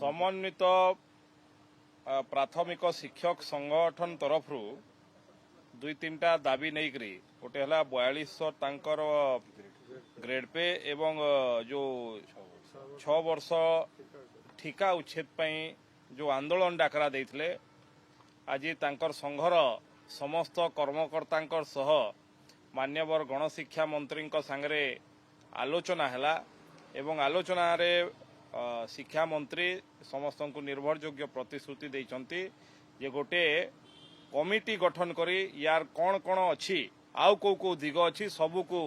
समन्वित प्राथमिक शिक्षक संगठन तरफ दुई तीन टा दाबी नहीं करी गोटे है 4200 ग्रेड पे एवं जो 6 वर्ष ठिका उच्छेद जो आंदोलन डाकरा देते आज तांकर संघर समस्त कर्मकर्ता सह मान्यवर गणशिक्षा मंत्री सांगरे आलोचना हैला एवं आलोचना रे शिक्षा मंत्री समस्त को निर्भरयोग्य प्रतिश्रुति देइचंती जे गोटे कमिटी गठन करी यार कौन कौन अच्छी आउ को दिग अच्छी सबू को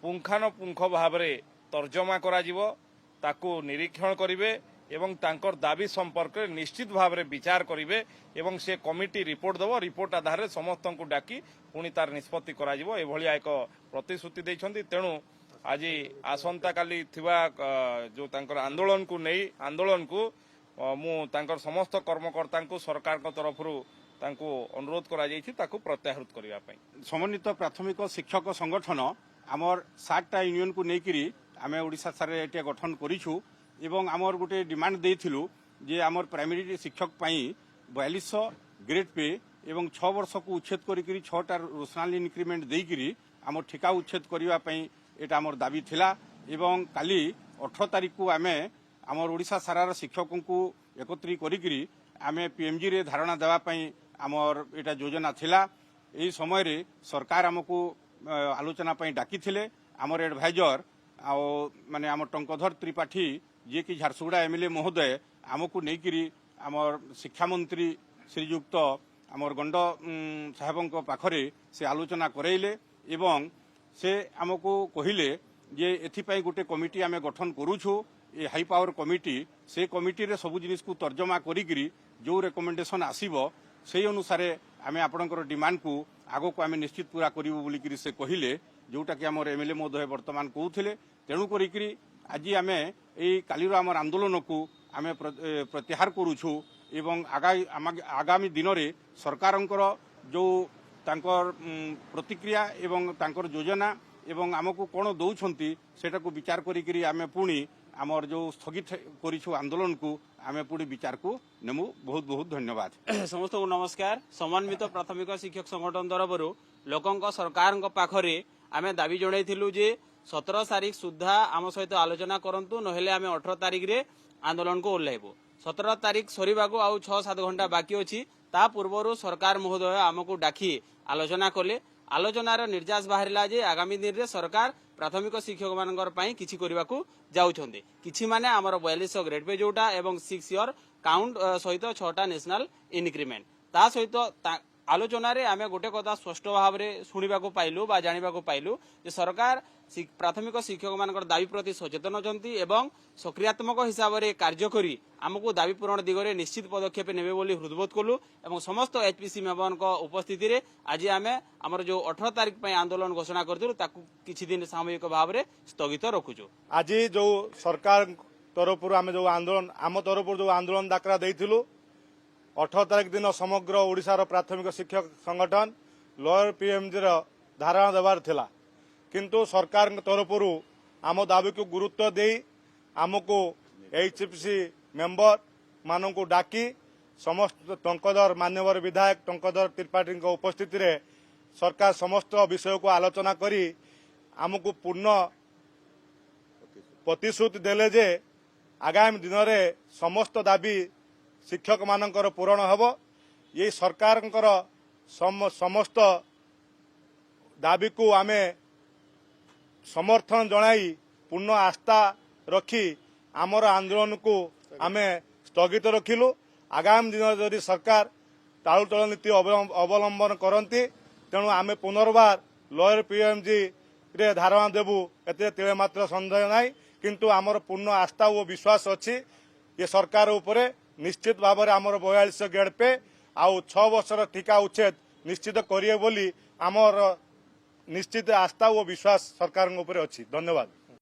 पुंखानुपुंख भाव में तर्जमा कराजिवो ताकू निरीक्षण करिवे एवं तांकर दाबी संपर्क में निश्चित भाव में विचार करिवे एवं से कमिटी रिपोर्ट दबो रिपोर्ट आधार समस्त को डाकी पुणी तार निष्पत्ति कराजिवो एभलिया एक प्रतिश्रुति देइछंती। तेणु आज आसंता काली थिबा जो तांकर आंदोलन को नहीं आंदोलन को मु तांकर समस्त कर्मकर्ता को सरकार को तरफ अनुरोध करा प्रत्याहृत करने समन्वित प्राथमिक शिक्षक संगठन आमर 7टा यूनियन को लेकर आम ओडिशा सारे गठन करूँ एवं आमर गोटे डिमांड देइथिलु जे आमर प्राइमरी शिक्षक पाई 4200 ग्रेड पे एवं 6 वर्ष को उच्छेद करी 6टा रोशनाल इनक्रीमेंट देकरी आम ठिका उच्छेद करने एटा आमर दाबी थिला एवं काली 18 तारीख को आमे आमर ओडिशा सारार शिक्षकों को एकत्रित करी आमे पीएमजी रे धारणा देवा पई आमर एटा योजना थिला। एही समय रे सरकार आमको आलोचना पई डाकी थिले आमर एडवाइजर माने आम टंकधर त्रिपाठी जे कि झारसुगुड़ा एमएलए महोदय आमको नेकरी आमर शिक्षा मंत्री श्रीयुक्त आमर गंड साहेबों पाखरे से आलोचना करैले एवं से आमको कहिले जे एथिपाई गोटे कमिटी आमे गठन करूछु ए हाई पावर कमिटी से कमिटी रे सब जिनिस को तर्जमा करी जो रेकमेंडेशन आसीबो से अनुसार आमे आपणकर डिमांड को आगो को आमे निश्चित पूरा करिवो बोली से कहिले जोटा कि आमर एमएलए महोदय वर्तमान कहूथिले। तेणु करी आज आमे ए कालीर आमर आंदोलन को आमे प्रत्याहार करूछु एवं आगामी दिन रे सरकारंकर जो तांकर प्रतिक्रिया एवं तांकर योजना एवं आमको कौन दौरान सेटा को विचार करी आमे पुणी आमर जो स्थगित करिछु आंदोलन को आमे पुणी विचार को नेमु। बहुत बहुत धन्यवाद। समस्त को नमस्कार। समन्वित प्राथमिक शिक्षक संगठन तरफ लोकों सरकार पाखरे आमे दाबी जणाइथिलु जे 17 तारीख सुधा आम सहित आलोचना करंतु नहेले आमे 18 तारीख रे आंदोलन को ओल्लाइबो। 17 तारीख सरीबाको आउ 6-7 घंटा बाकी अछि ता पूर्वरु सरकार महोदय आमको डाकी आलोचना कले आलोचनार निर्यास बाहरिला जे आगामी दिन रे सरकार प्राथमिक शिक्षक मानकर पई किछि करबाकू जाउछन्ते किछि माने हमर 4200 ग्रेड पे जोटा एवं 6 ईयर काउंट सहित 6टा नेशनल इनक्रीमेंट ता सहित आलोचना रे आमे गोटे कथा स्पष्ट भाव में शुणा पाइलु बा जानिबा पाइलु जे सरकार प्राथमिक शिक्षक मानकर दाबी प्रति सचेतन अछंती एवं सक्रियात्मक हिसाब से कार्य करी आमको दाबी पूरण दिगरे निश्चित पदक्षेप नेबे बोली हृदबोध कलु एवं समस्त एचपीसी मेंबर उपस्थिति रे आज आमे हमर जो 18 तारीख पई आंदोलन घोषणा करथुलु ताकू किछि दिन सामूहिक भाव में स्थगित रखुछु। आज जो सरकार तरफ आमे जो आंदोलन आम तरफ जो आंदोलन डाकरा देइथिलु 18 तारीख दिन समग्र ओडिशार प्राथमिक शिक्षक संगठन लोअर पीएमजी धारणा देवार थिला किंतु सरकार तरफ आम दाबी को गुरुत्व दे आमको एचपीसी मेंबर मान को डाकी समस्त टंकधर मान्यवर विधायक टंकधर त्रिपाठी उपस्थिति रे सरकार समस्त विषय को आलोचना करी आमको पूर्ण प्रतिश्रुति देले जे आगामी दिन में समस्त दाबी शिक्षक मानकर पूरण हब। ये सरकार समस्त दाबी को आमे समर्थन जनाई पूर्ण आस्था रखी आमर आंदोलन को आमे स्थगित रखिलु। आगामी दिन जदि सरकार टालुटल नीति अवलंबन करती तेणु आमे पुनर्बार लोअर पीएमजी रे धारणा देबु एते तिले मात्र संदेह नाही किंतु आमर पूर्ण आस्था और विश्वास अच्छी ये सरकार उपरे निश्चित भाव में आमर 4200 ग्रेड पे आउ 6 वर्षर ठिका उच्छेद निश्चित करिए बोली आमर निश्चित आस्था और विश्वास सरकार उपरे अच्छी। धन्यवाद।